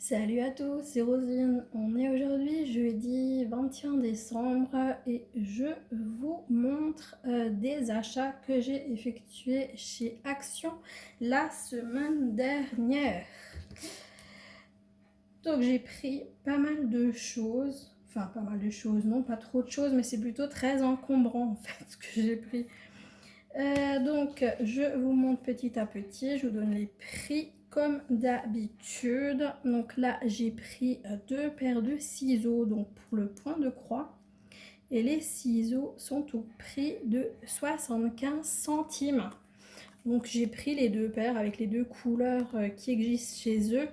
Salut à tous, c'est Rosine. On est aujourd'hui jeudi 21 décembre et je vous montre des achats que j'ai effectués chez Action la semaine dernière. Donc j'ai pris pas mal de choses, enfin pas mal de choses, non pas trop de choses, mais c'est plutôt très encombrant en fait ce que j'ai pris. Donc je vous montre petit à petit, je vous donne les prix comme d'habitude. Donc là j'ai pris deux paires de ciseaux donc pour le point de croix et les ciseaux sont au prix de 75 centimes. Donc j'ai pris les deux paires avec les deux couleurs qui existent chez eux.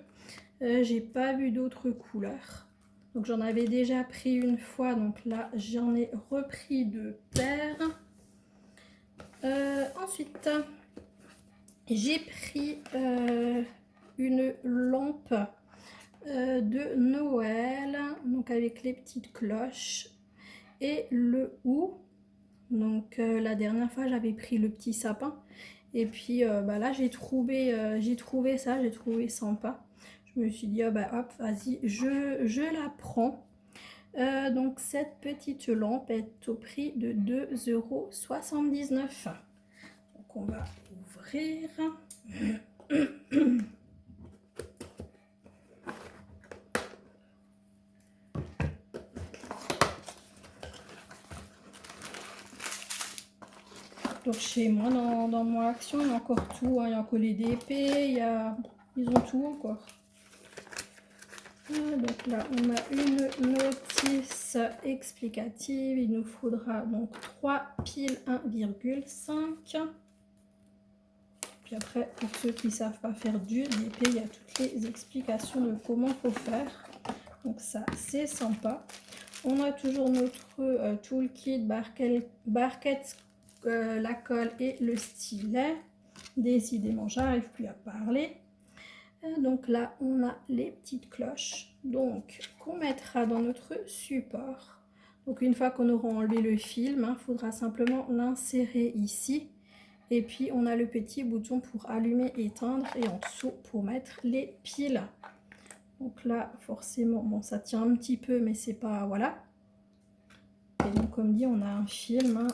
J'ai pas vu d'autres couleurs, donc j'en avais déjà pris une fois, donc là j'en ai repris deux paires. Ensuite, j'ai pris une lampe de Noël, donc avec les petites cloches et le hou. Donc la dernière fois j'avais pris le petit sapin et puis là j'ai trouvé ça, j'ai trouvé sympa. Je me suis dit oh, bah hop, vas-y, je la prends. Donc cette petite lampe est au prix de 2,79 €. Donc on va ouvrir. Donc chez moi dans mon Action, il y a encore tout, hein. Il y a encore les DP, ils ont tout encore. Donc là on a une notice explicative, il nous faudra donc 3 piles 1,5. Puis après, pour ceux qui ne savent pas faire du DP, il y a toutes les explications de comment il faut faire. Donc ça, c'est sympa. On a toujours notre toolkit, barquette, la colle et le stylet. Décidément, j'arrive plus à parler. Donc là, on a les petites cloches donc qu'on mettra dans notre support. Donc une fois qu'on aura enlevé le film, il faudra simplement l'insérer ici. Et puis on a le petit bouton pour allumer, éteindre et en dessous pour mettre les piles. Donc là forcément, bon ça tient un petit peu mais c'est pas, voilà. Et donc comme dit on a un film hein,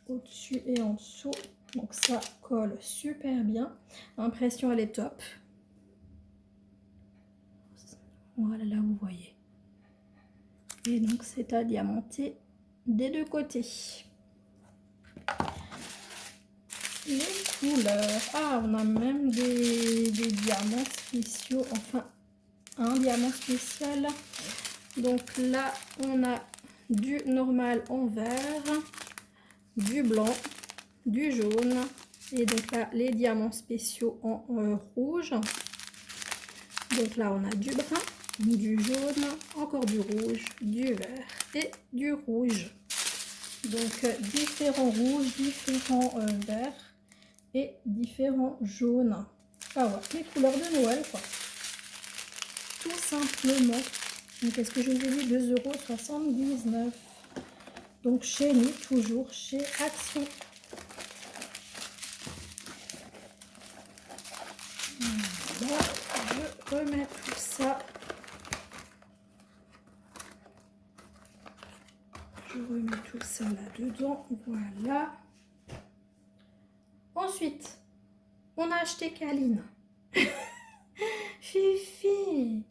au-dessus et en dessous. Donc ça colle super bien. L'impression elle est top. Voilà, là vous voyez. Et donc c'est à diamanter des deux côtés. Les couleurs. Ah, on a même des diamants spéciaux. Enfin, un diamant spécial. Donc là, on a du normal en vert, du blanc, du jaune. Et donc là, les diamants spéciaux en rouge. Donc là, on a du brun, du jaune, encore du rouge, du vert et du rouge. Donc différents rouges, différents verts et différents jaunes. Ah ouais, les couleurs de Noël quoi. Tout simplement. Donc est-ce que je vous ai dit 2,79 €. Donc chez nous, toujours chez Action. Voilà, je remets tout ça. Je remets tout ça là-dedans. Voilà. Ensuite, on a acheté Caline. Fifi,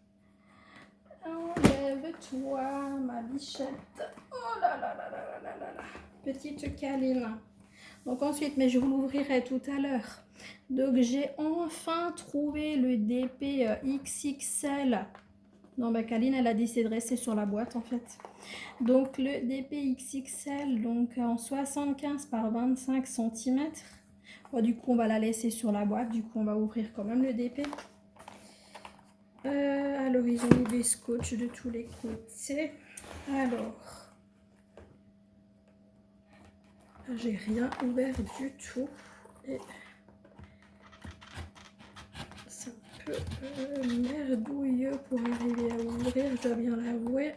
enlève-toi, ma bichette. Oh là là là là là là là. Petite Caline. Donc ensuite, mais je vous l'ouvrirai tout à l'heure. Donc j'ai enfin trouvé le DP XXL. Non, bah Caline, elle a décidé de rester sur la boîte en fait. Donc le DP XXL, donc en 75 par 25 cm. Bon, du coup, on va la laisser sur la boîte. Du coup, on va ouvrir quand même le DP. Alors, ils ont mis des scotch de tous les côtés. Alors, j'ai rien ouvert du tout. Et c'est un peu merdouilleux pour arriver à ouvrir, je dois bien l'avouer.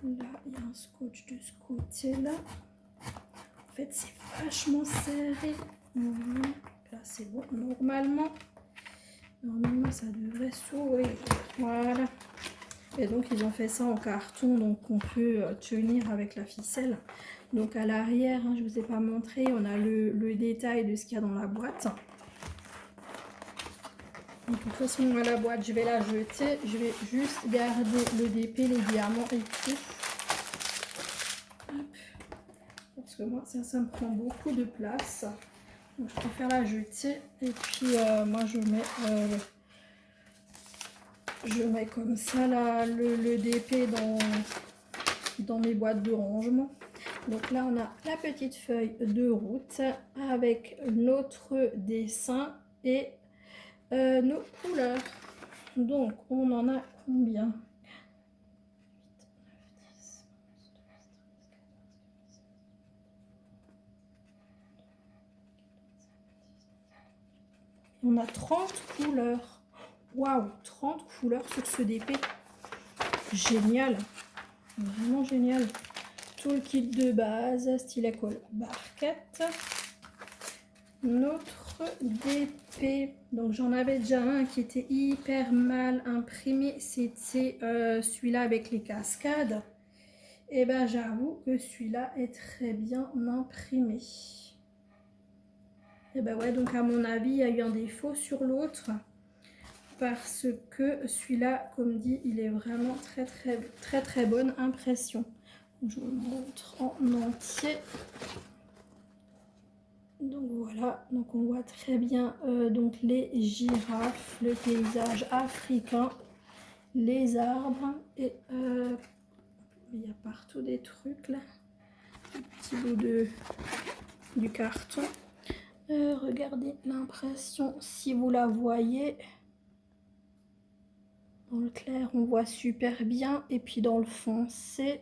Là, il y a un scotch de ce côté-là. En fait, c'est vachement serré. Là, c'est bon. Normalement, Normalement, ça devrait s'ouvrir. Voilà. Et donc, ils ont fait ça en carton, donc on peut tenir avec la ficelle. Donc, à l'arrière, hein, je ne vous ai pas montré, on a le détail de ce qu'il y a dans la boîte. De toute façon, à la boîte, je vais la jeter. Je vais juste garder le DP, les diamants et tout. Hop. Parce que moi, ça me prend beaucoup de place. Donc, je préfère la jeter. Et puis, moi, je mets comme ça le DP dans mes boîtes de rangement. Donc là, on a la petite feuille de route avec notre dessin et nos couleurs. Donc, on en a combien? 8, 9, 10. On a 30 couleurs. Waouh, 30 couleurs sur ce DP. Génial. Vraiment génial. Tout le kit de base, stylet colle barquette. Notre DP. Donc j'en avais déjà un qui était hyper mal imprimé. C'était celui-là avec les cascades. Et ben j'avoue que celui-là est très bien imprimé. Et ben ouais, donc à mon avis, il y a eu un défaut sur l'autre. Parce que celui-là, comme dit, il est vraiment très bonne impression. Je vous le montre en entier. Donc voilà, donc on voit très bien donc les girafes, le paysage africain, les arbres et il y a partout des trucs là, un petit bout du carton. Regardez l'impression si vous la voyez. Dans le clair, on voit super bien. Et puis dans le foncé,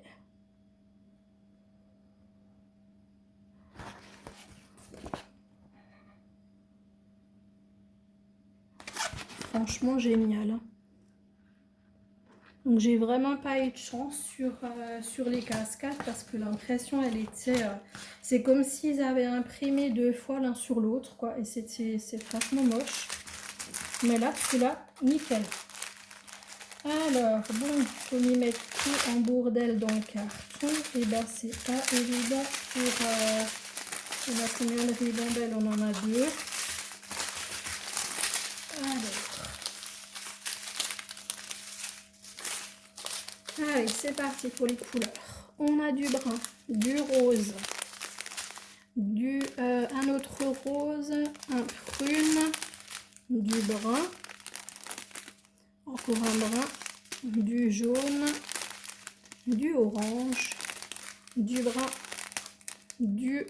franchement génial. Donc j'ai vraiment pas eu de chance sur les cascades parce que l'impression elle était... c'est comme s'ils avaient imprimé 2 fois l'un sur l'autre quoi. Et c'est franchement moche. Mais là, celui-là, nickel. Alors, bon, il faut y mettre tout en bourdelle dans le carton. Et ben, c'est pas évident pour... on a combien de ribambelles? On en a 2. Alors. Allez, c'est parti pour les couleurs. On a du brun, du rose, un autre rose, un prune, du brun, encore un brun, du jaune, du orange, du brun, du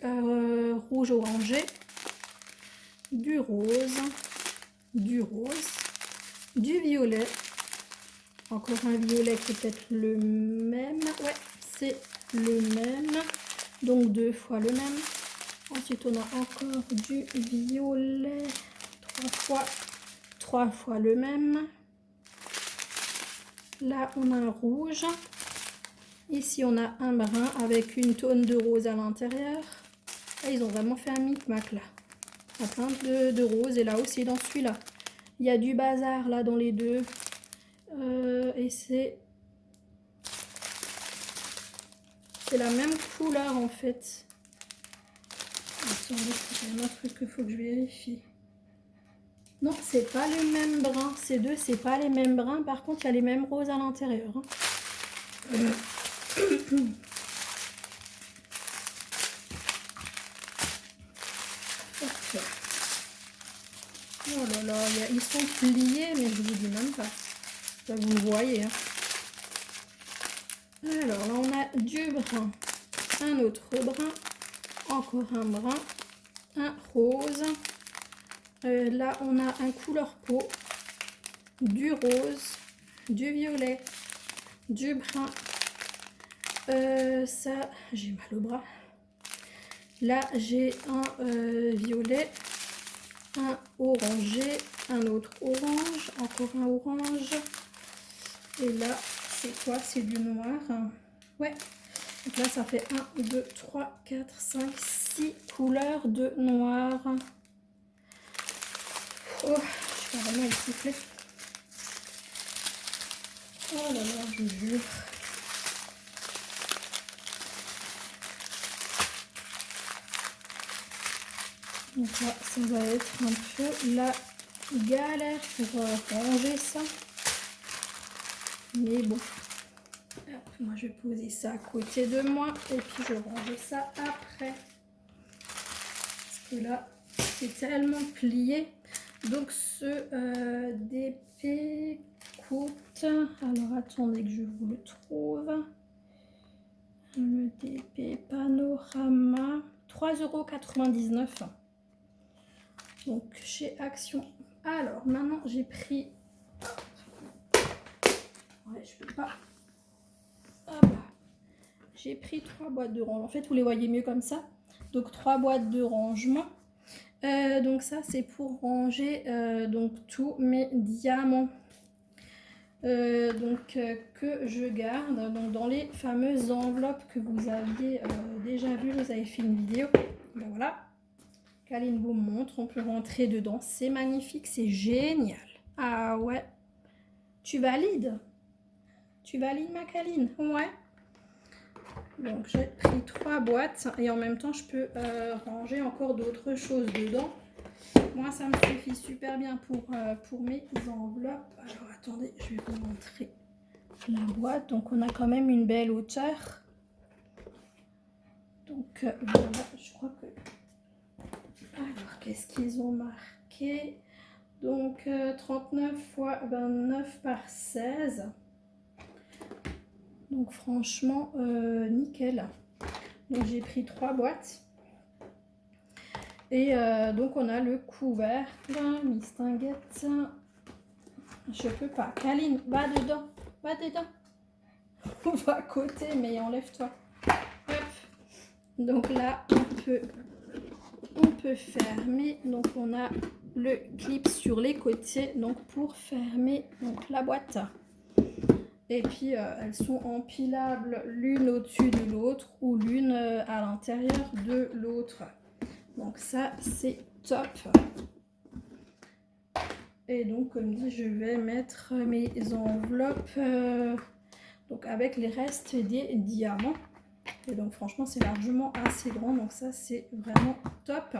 rouge orangé, du rose, du violet, encore un violet qui est peut-être le même, ouais c'est le même, donc 2 fois le même. Ensuite on a encore du violet, 3 fois le même. Là on a un rouge. Ici, on a un brun avec une tonne de rose à l'intérieur. Ils ont vraiment fait un micmac là. Il y a plein de roses et là aussi dans celui-là. Il y a du bazar là dans les deux. Et c'est la même couleur en fait. Attendez, il y a un truc qu'il faut que je vérifie. Non, c'est pas le même brun. Ces deux, c'est pas les mêmes bruns. Par contre, il y a les mêmes roses à l'intérieur. Oh là là, ils sont pliés, mais je vous dis même pas. Ça, vous le voyez. Hein. Alors là, on a du brun, un autre brun, encore un brun, un rose. Là, on a un couleur peau, du rose, du violet, du brun. Ça, j'ai mal au bras. Là, j'ai un violet, un orangé, un autre orange, encore un orange. Et là, c'est quoi? C'est du noir. Ouais. Donc là, ça fait 1, 2, 3, 4, 5, 6 couleurs de noir. Oh, je carrément il sifflait. Oh là là, je vous jure. Donc là, ça va être un peu la galère pour ranger ça. Mais bon, hop, moi je vais poser ça à côté de moi et puis je vais ranger ça après. Parce que là, c'est tellement plié. Donc ce DP coûte... Alors attendez que je vous le trouve. Le DP Panorama, 3,99 €. Donc chez Action. Alors maintenant j'ai pris... Ouais, je peux pas. Ah bah. J'ai pris 3 boîtes de rangement. En fait, vous les voyez mieux comme ça. Donc 3 boîtes de rangement. Donc ça, c'est pour ranger donc tous mes diamants. Que je garde donc dans les fameuses enveloppes que vous aviez déjà vues. Vous avez fait une vidéo. Ben voilà. Kaline vous montre. On peut rentrer dedans. C'est magnifique. C'est génial. Ah ouais. Tu valides? Tu valides ma Kaline? Ouais. Donc j'ai pris 3 boîtes et en même temps je peux ranger encore d'autres choses dedans. Moi ça me suffit super bien pour mes enveloppes. Alors attendez, je vais vous montrer la boîte. Donc on a quand même une belle hauteur. Donc voilà, je crois que... Alors qu'est-ce qu'ils ont marqué? Donc 39 x 29 par 16. Donc franchement, nickel. Donc j'ai pris 3 boîtes. Et donc on a le couvercle, mistinguette. Je peux pas. Kaline, va dedans. Va dedans. On va à côté, mais enlève-toi. Hop. Donc là, on peut fermer. Donc on a le clip sur les côtés. Donc pour fermer donc, la boîte. Et puis elles sont empilables l'une au-dessus de l'autre ou l'une à l'intérieur de l'autre. Donc ça c'est top. Et donc comme dit, je vais mettre mes enveloppes donc avec les restes des diamants. Et donc franchement c'est largement assez grand, donc ça c'est vraiment top.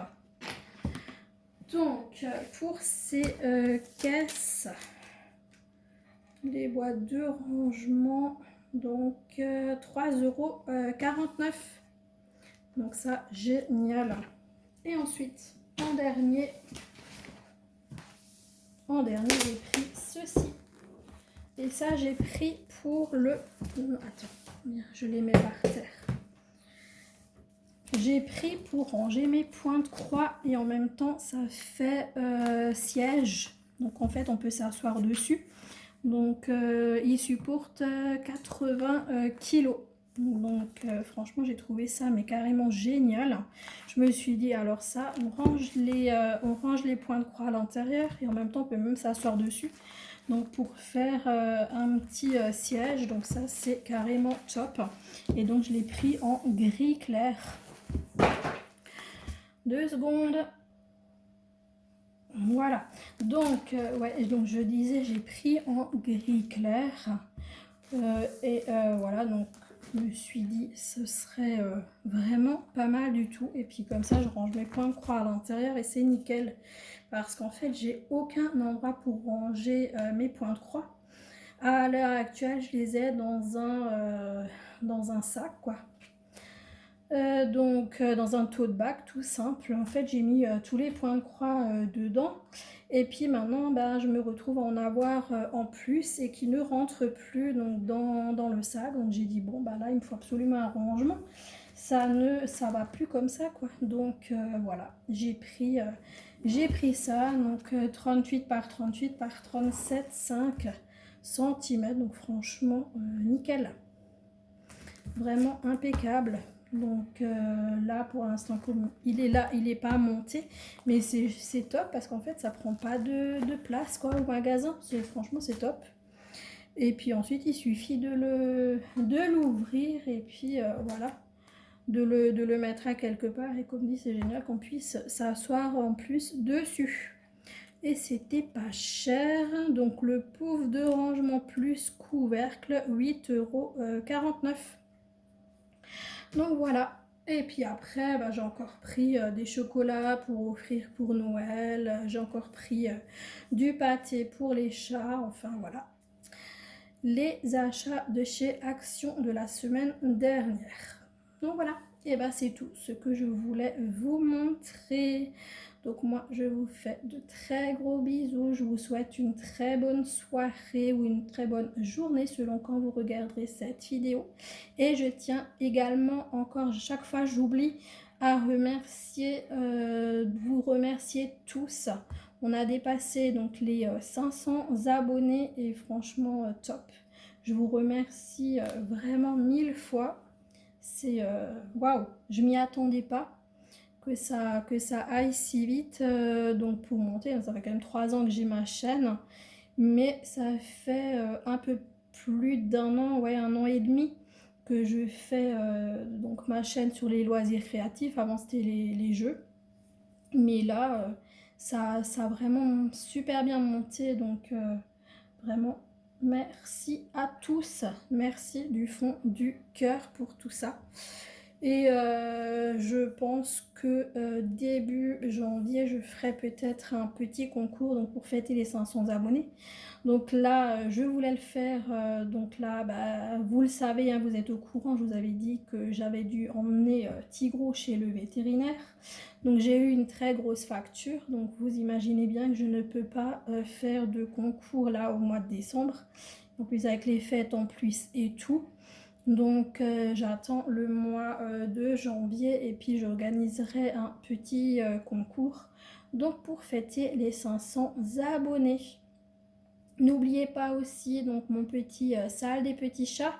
Donc pour ces caisses, les boîtes de rangement, donc 3,49 €. Donc ça, génial. Et ensuite, en dernier, j'ai pris ceci. Et ça, j'ai pris pour le... Attends, je les mets par terre. J'ai pris pour ranger mes points de croix et en même temps, ça fait siège. Donc en fait, on peut s'asseoir dessus. Donc il supporte 80 kilos. Donc franchement j'ai trouvé ça mais carrément génial. Je me suis dit alors ça on range les points de croix à l'intérieur et en même temps on peut même s'asseoir dessus. Donc pour faire un petit siège, donc ça c'est carrément top. Et donc je l'ai pris en gris clair. 2 secondes. Voilà, donc, ouais, donc je disais, j'ai pris en gris clair. Voilà, donc je me suis dit, ce serait vraiment pas mal du tout. Et puis comme ça, je range mes points de croix à l'intérieur et c'est nickel. Parce qu'en fait, j'ai aucun endroit pour ranger mes points de croix. À l'heure actuelle, je les ai dans un sac, quoi. Dans un tote bag tout simple. En fait j'ai mis tous les points de croix dedans et puis maintenant je me retrouve à en avoir en plus et qui ne rentre plus donc dans le sac. Donc j'ai dit bon là il me faut absolument un rangement, ça va plus comme ça quoi. Donc voilà, j'ai pris ça, donc 38 par 38 par 37, 5 cm. Donc franchement nickel, vraiment impeccable. Donc là pour l'instant comme il est là, il n'est pas monté, mais c'est top parce qu'en fait ça prend pas de place quoi au magasin. Franchement c'est top. Et puis ensuite il suffit de l'ouvrir et puis voilà, de le mettre à quelque part. Et comme dit c'est génial qu'on puisse s'asseoir en plus dessus. et c'était pas cher. Donc le pouf de rangement plus couvercle, 8,49 €. Donc voilà. Et puis après, bah, j'ai encore pris des chocolats pour offrir pour Noël. J'ai encore pris du pâté pour les chats. Enfin voilà. Les achats de chez Action de la semaine dernière. Donc voilà. Et bah c'est tout ce que je voulais vous montrer. Donc moi je vous fais de très gros bisous. Je vous souhaite une très bonne soirée ou une très bonne journée selon quand vous regarderez cette vidéo. Et je tiens également encore, chaque fois j'oublie, à remercier, vous remercier tous. On a dépassé donc les 500 abonnés et franchement top. Je vous remercie vraiment 1000 fois. C'est waouh, je m'y attendais pas que ça aille si vite. Donc pour monter, ça fait quand même 3 ans que j'ai ma chaîne, mais ça fait un peu plus d'1 an, ouais, 1 an et demi que je fais donc ma chaîne sur les loisirs créatifs. Avant c'était les jeux, mais là ça a vraiment super bien monté. Donc vraiment merci à tous, merci du fond du cœur pour tout ça. Et je pense que début janvier, je ferai peut-être un petit concours donc pour fêter les 500 abonnés. Donc là, je voulais le faire. Donc là, bah, vous le savez, hein, vous êtes au courant. Je vous avais dit que j'avais dû emmener Tigro chez le vétérinaire. Donc j'ai eu une très grosse facture. Donc vous imaginez bien que je ne peux pas faire de concours là au mois de décembre. En plus avec les fêtes en plus et tout. Donc j'attends le mois de janvier et puis j'organiserai un petit concours donc pour fêter les 500 abonnés. N'oubliez pas aussi donc mon petit salle des petits chats.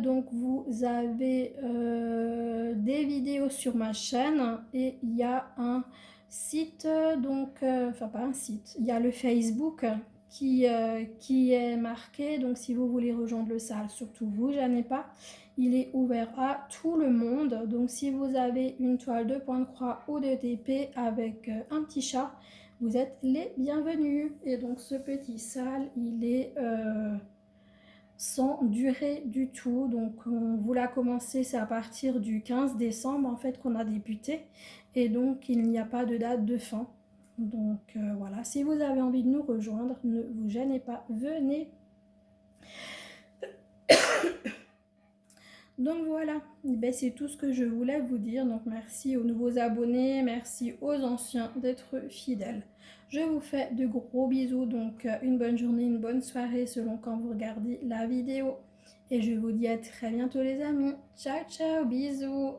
Donc vous avez des vidéos sur ma chaîne et il y a un site, donc enfin pas un site, il y a le Facebook qui est marqué. Donc si vous voulez rejoindre le salle, surtout vous gênez pas, il est ouvert à tout le monde. Donc si vous avez une toile de point de croix ou de TP avec un petit chat, vous êtes les bienvenus. Et donc ce petit salle, il est sans durée du tout. Donc vous l'a commencé, c'est à partir du 15 décembre en fait qu'on a débuté. Et donc il n'y a pas de date de fin. Donc voilà, si vous avez envie de nous rejoindre, ne vous gênez pas, venez. Donc voilà, ben, c'est tout ce que je voulais vous dire. Donc merci aux nouveaux abonnés, merci aux anciens d'être fidèles. Je vous fais de gros bisous, donc une bonne journée, une bonne soirée selon quand vous regardez la vidéo. Et je vous dis à très bientôt les amis. Ciao ciao, bisous.